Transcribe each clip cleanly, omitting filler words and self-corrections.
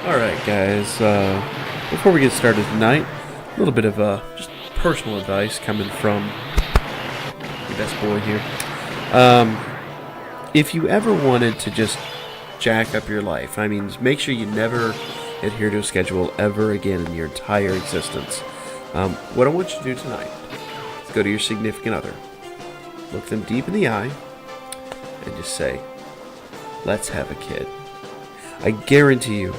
Alright guys, before we get started tonight, a little bit of just personal advice coming from your best boy here. If you ever wanted to just jack up your life, I mean, make sure you never adhere to a schedule ever again in your entire existence. What I want you to do tonight is go to your significant other, look them deep in the eye, and just say, let's have a kid. I guarantee you,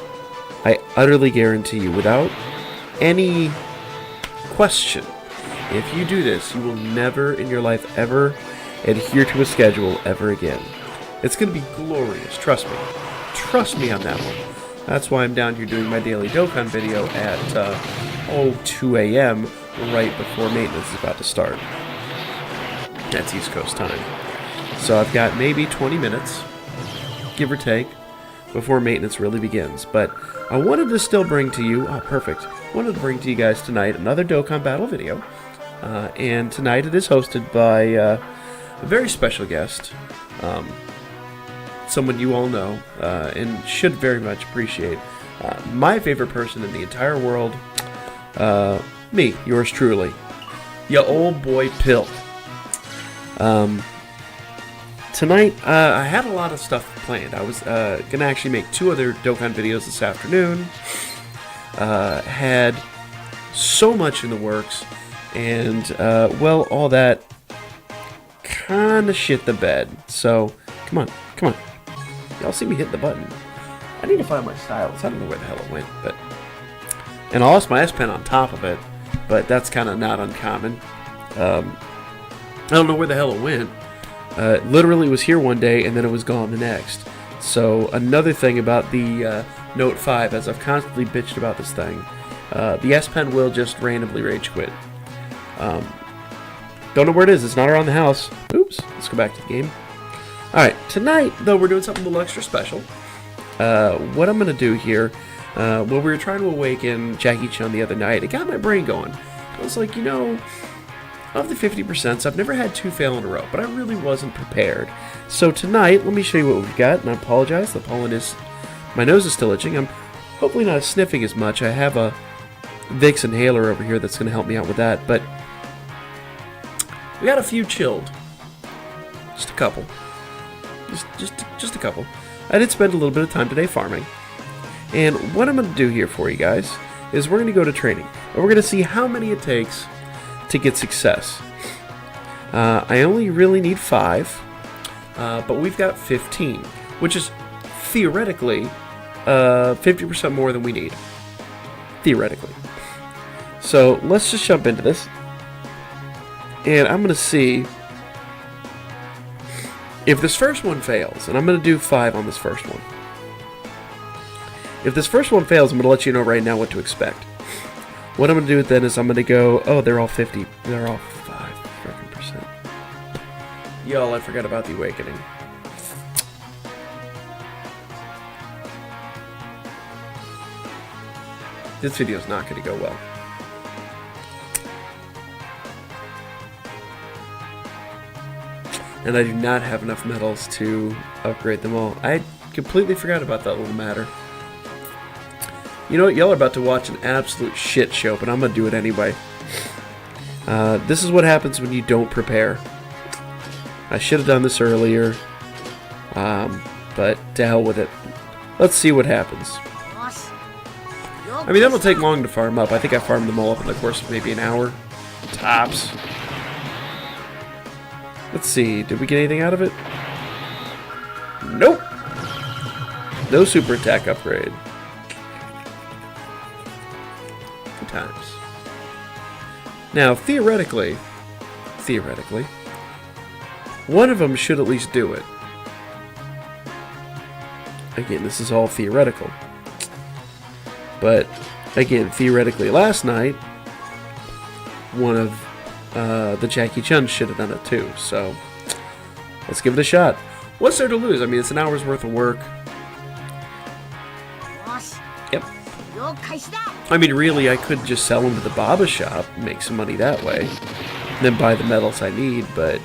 I utterly guarantee you, without any question, if you do this, you will never in your life ever adhere to a schedule ever again. It's going to be glorious, trust me. Trust me on that one. That's why I'm down here doing my daily Dokkan video at 2 a.m. right before maintenance is about to start. That's East Coast time. So I've got maybe 20 minutes, give or take, before maintenance really begins. But I wanted to still bring to you, perfect, wanted to bring to you guys tonight another Dokkan Battle video. And tonight it is hosted by a very special guest, someone you all know and should very much appreciate. My favorite person in the entire world, me, yours truly, ya old boy Pill. Tonight, I had a lot of stuff planned. I was going to actually make 2 other Dokkan videos this afternoon. Had so much in the works, and, well, all that kind of shit the bed. So, come on. Y'all see me hit the button. I need to find my stylus. I don't know where the hell it went, but... And I lost my S Pen on top of it, but that's kind of not uncommon. I don't know where the hell it went. Literally was here one day and then it was gone the next. So another thing about the Note 5, as I've constantly bitched about this thing, the S Pen will just randomly rage quit. Don't know where it is. It's not around the house. Oops. Let's go back to the game. Alright, tonight, though, we're doing something a little extra special. What I'm going to do here, well, we were trying to awaken Jackie Chun the other night. It got my brain going. I was like, you know... Of the 50%, I've never had 2 fail in a row, but I really wasn't prepared. So tonight, let me show you what we've got, and I apologize, the pollen is... My nose is still itching. I'm hopefully not sniffing as much. I have a Vicks inhaler over here that's going to help me out with that, but... We got a few chilled. Just a couple. Just a couple. I did spend a little bit of time today farming. And what I'm going to do here for you guys is we're going to go to training, and we're going to see how many it takes to get success. I only really need 5, but we've got 15, which is theoretically 50% more than we need. Theoretically. So let's just jump into this, and I'm going to see if this first one fails, and I'm going to do 5 on this first one. If this first one fails, I'm going to let you know right now what to expect. What I'm going to do then is I'm going to go... Oh, they're all 50. They're all 5%. Y'all, I forgot about the awakening. This video's not going to go well. And I do not have enough medals to upgrade them all. I completely forgot about that little matter. You know what? Y'all are about to watch an absolute shit show, but I'm going to do it anyway. This is what happens when you don't prepare. I should have done this earlier, but to hell with it. Let's see what happens. I mean, that will take long to farm up. I think I farmed them all up in the course of maybe an hour. Tops. Let's see. Did we get anything out of it? Nope. No super attack upgrade. Times. Now, theoretically, one of them should at least do it. Again, this is all theoretical. But, again, theoretically, last night, one of the Jackie Chun should have done it too. So, let's give it a shot. What's there to lose? I mean, it's an hour's worth of work. Yep. I mean, really, I could just sell them to the Baba shop, make some money that way, then buy the medals I need, but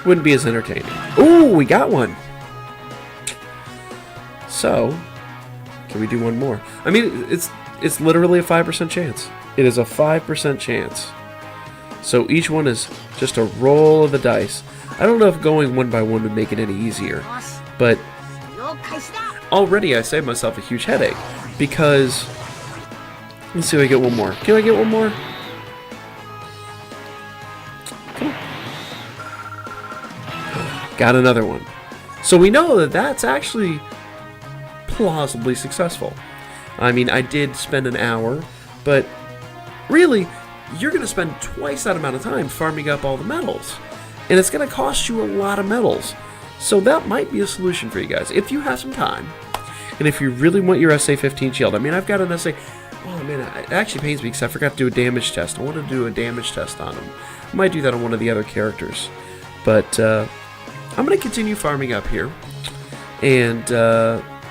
wouldn't be as entertaining. Ooh, we got one! So, can we do one more? I mean, it's literally a 5% chance. It is a 5% chance. So each one is just a roll of the dice. I don't know if going one by one would make it any easier, but already I saved myself a huge headache because, let's see if I get one more. Can I get one more? Come on. Got another one. So we know that that's actually plausibly successful. I mean, I did spend an hour, but really, you're going to spend twice that amount of time farming up all the medals. And it's going to cost you a lot of medals. So that might be a solution for you guys. If you have some time, and if you really want your SA-15 shield. I mean, I've got an SA... Oh, man, it actually pains me because I forgot to do a damage test. I wanted to do a damage test on him. I might do that on one of the other characters. But I'm going to continue farming up here. And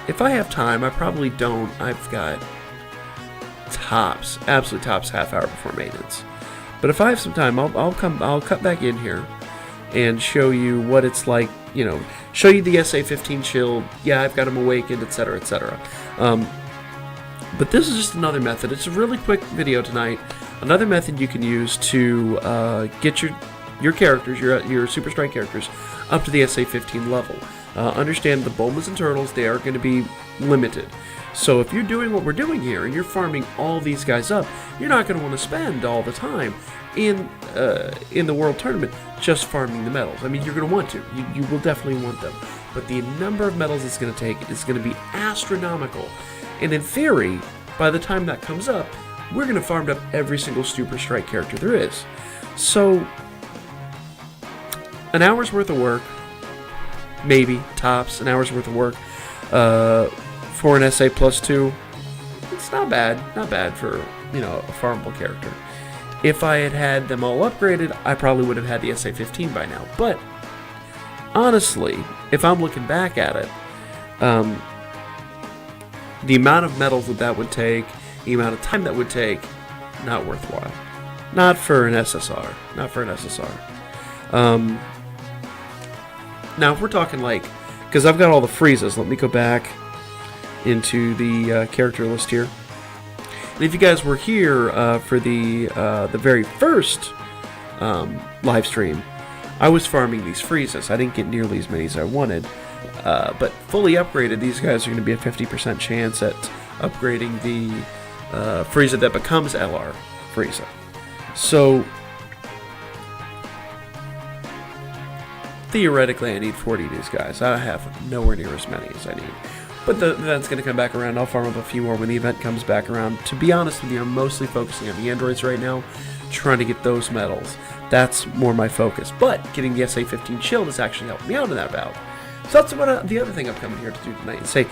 if I have time, I probably don't. I've got tops, absolute tops, half hour before maintenance. But if I have some time, I'll cut back in here and show you what it's like, you know, show you the SA-15 shield. Yeah, I've got him awakened, etc., etc. But this is just another method. It's a really quick video tonight. Another method you can use to get your characters, your Super Strike characters, up to the SA-15 level. Understand the Bulmas and Turtles, they are going to be limited. So if you're doing what we're doing here and you're farming all these guys up, you're not going to want to spend all the time in the World Tournament just farming the medals. I mean, you're going to want to. You will definitely want them. But the number of medals it's going to take is going to be astronomical. And in theory, by the time that comes up, we're going to farm up every single Super Strike character there is. So, an hour's worth of work, maybe, tops, an hour's worth of work, for an SA +2, it's not bad for, you know, a farmable character. If I had had them all upgraded, I probably would have had the SA-15 by now. But, honestly, if I'm looking back at it, the amount of medals that would take, the amount of time that would take, not worthwhile. Not for an SSR. Not for an SSR. Now, if we're talking like, because I've got all the freezes, let me go back into the character list here. And if you guys were here for the very first live stream, I was farming these freezes. I didn't get nearly as many as I wanted, but fully upgraded, these guys are going to be a 50% chance at upgrading the Frieza that becomes LR Frieza. So theoretically, I need 40 of these guys. I have nowhere near as many as I need. But the event's going to come back around. I'll farm up a few more when the event comes back around. To be honest with you, I'm mostly focusing on the androids right now, trying to get those medals. That's more my focus. But getting the SA-15 shield has actually helped me out in that bout. So that's what the other thing I'm coming here to do tonight and say,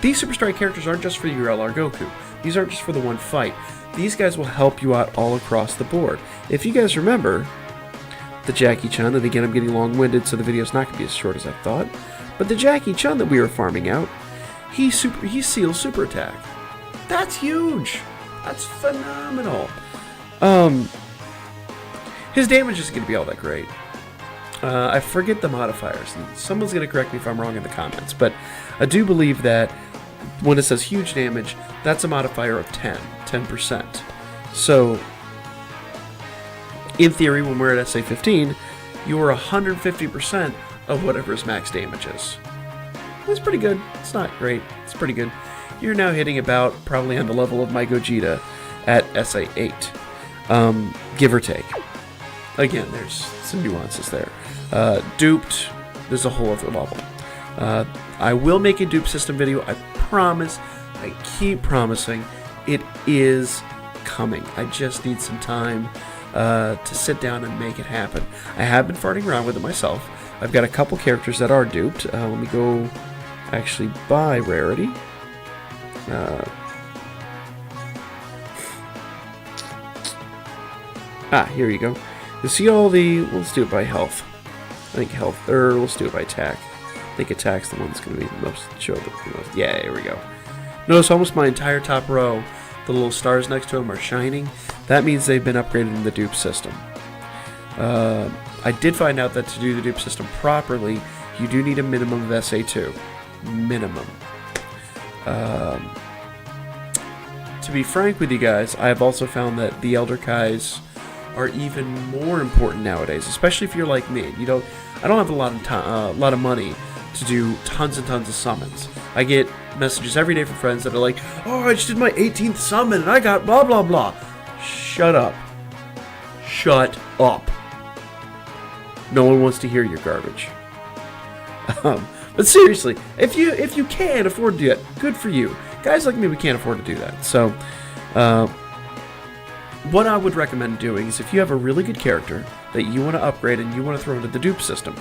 these Super Strike characters aren't just for your LR Goku. These aren't just for the one fight. These guys will help you out all across the board. If you guys remember the Jackie Chun, and again I'm getting long-winded so the video's not going to be as short as I thought, but the Jackie Chun that we were farming out, he seals super attack. That's huge. That's phenomenal. His damage isn't going to be all that great. I forget the modifiers, and someone's going to correct me if I'm wrong in the comments, but I do believe that when it says huge damage, that's a modifier of 10%. So, in theory, when we're at SA-15, you're 150% of whatever his max damage is. That's pretty good. It's not great. It's pretty good. You're now hitting about probably on the level of my Gogeta at SA-8, give or take. Again, there's some nuances there. Duped, there's a whole other level. I will make a dupe system video. I promise. I keep promising. It is coming. I just need some time to sit down and make it happen. I have been farting around with it myself. I've got a couple characters that are duped. Let me go actually buy rarity. Here you go. You see all the... Let's do it by health. I think health, or let's do it by attack. I think attack's the one that's going to be the most... Show the most. Yeah, here we go. Notice almost my entire top row, the little stars next to them are shining. That means they've been upgraded in the dupe system. I did find out that to do the dupe system properly, you do need a minimum of SA2. Minimum. To be frank with you guys, I have also found that the Elder Kais are even more important nowadays, especially if you're like me. I don't have a lot of time, a lot of money to do tons and tons of summons. I get messages every day from friends that are like, "Oh, I just did my 18th summon and I got blah blah blah." Shut up. Shut up. No one wants to hear your garbage. But seriously, if you can afford to do it, good for you. Guys like me, we can't afford to do that. So, what I would recommend doing is if you have a really good character that you want to upgrade and you want to throw into the dupe system,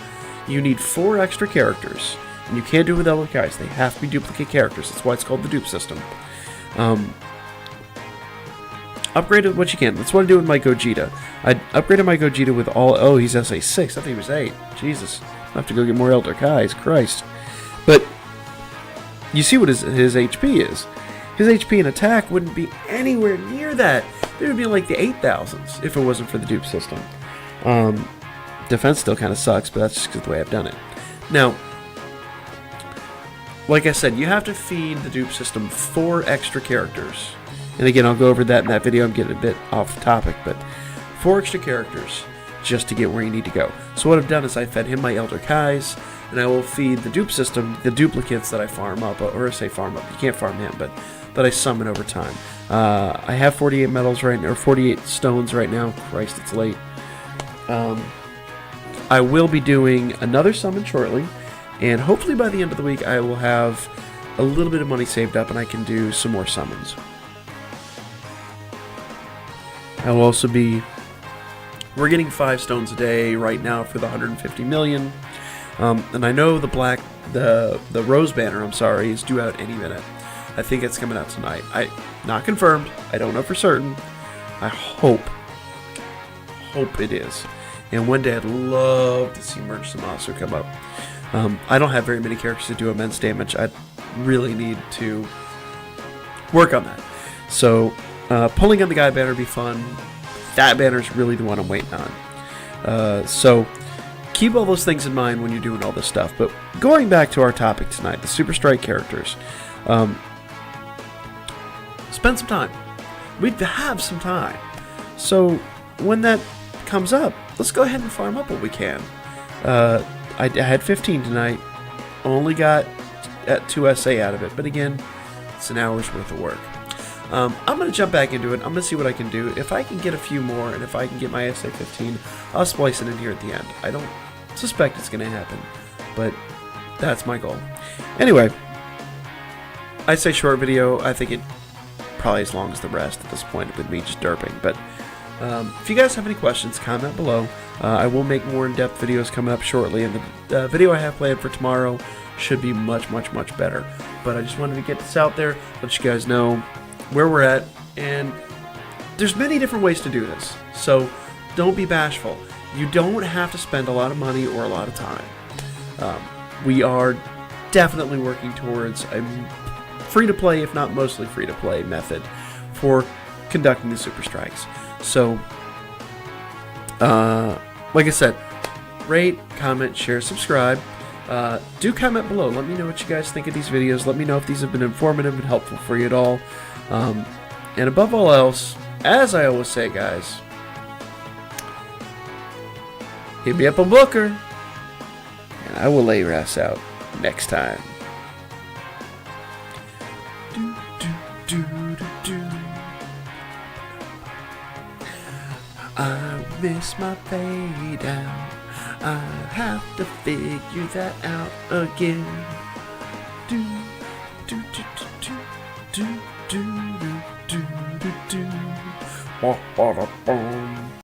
you need 4 extra characters. And you can't do it with Elder Kais. They have to be duplicate characters. That's why it's called the dupe system. Upgrade it what you can. That's what I do with my Gogeta. I upgraded my Gogeta with all... Oh, he's SA6. I thought he was 8. Jesus. I have to go get more Elder Kais. Christ. But you see what his HP is. His HP and attack wouldn't be anywhere near that. It would be like the 8,000s if it wasn't for the dupe system. Defense still kind of sucks, but that's just because of the way I've done it. Now, like I said, you have to feed the dupe system 4 extra characters. And again, I'll go over that in that video. I'm getting a bit off topic, but 4 extra characters just to get where you need to go. So what I've done is I fed him my Elder Kais, and I will feed the dupe system the duplicates that I farm up, or I say farm up. You can't farm him, but that I summon over time. I have 48 metals right now, or 48 stones right now. Christ, it's late. I will be doing another summon shortly, and hopefully by the end of the week I will have a little bit of money saved up and I can do some more summons. I will also be... We're getting 5 stones a day right now for the 150 million. And I know the Rose Banner, I'm sorry, is due out any minute. I think it's coming out tonight. Not confirmed. I don't know for certain. I hope it is. And one day I'd love to see Merge Samasu come up. I don't have very many characters that do immense damage. I really need to work on that. So pulling on the guy banner would be fun. That banner is really the one I'm waiting on. So keep all those things in mind when you're doing all this stuff. But going back to our topic tonight, the Super Strike characters. Spend some time. We have some time. So when that comes up, let's go ahead and farm up what we can. I had 15 tonight. Only got 2 SA out of it. But again, it's an hour's worth of work. I'm going to jump back into it. I'm going to see what I can do. If I can get a few more, and if I can get my SA 15, I'll splice it in here at the end. I don't suspect it's going to happen, but that's my goal. Anyway, I say short video. I think it probably as long as the rest at this point with me just derping. But if you guys have any questions, comment below. I will make more in-depth videos coming up shortly, and the video I have planned for tomorrow should be much, much, much better. But I just wanted to get this out there, let you guys know where we're at, and there's many different ways to do this, so don't be bashful. You don't have to spend a lot of money or a lot of time. We are definitely working towards a free-to-play, if not mostly free-to-play method for conducting the Super Strikes. So, like I said, rate, comment, share, subscribe. Do comment below. Let me know what you guys think of these videos. Let me know if these have been informative and helpful for you at all. And above all else, as I always say, guys, hit me up on Booker, and I will lay your ass out next time. I miss my fade out. I have to figure that out again. Do do do do do do do do do do do.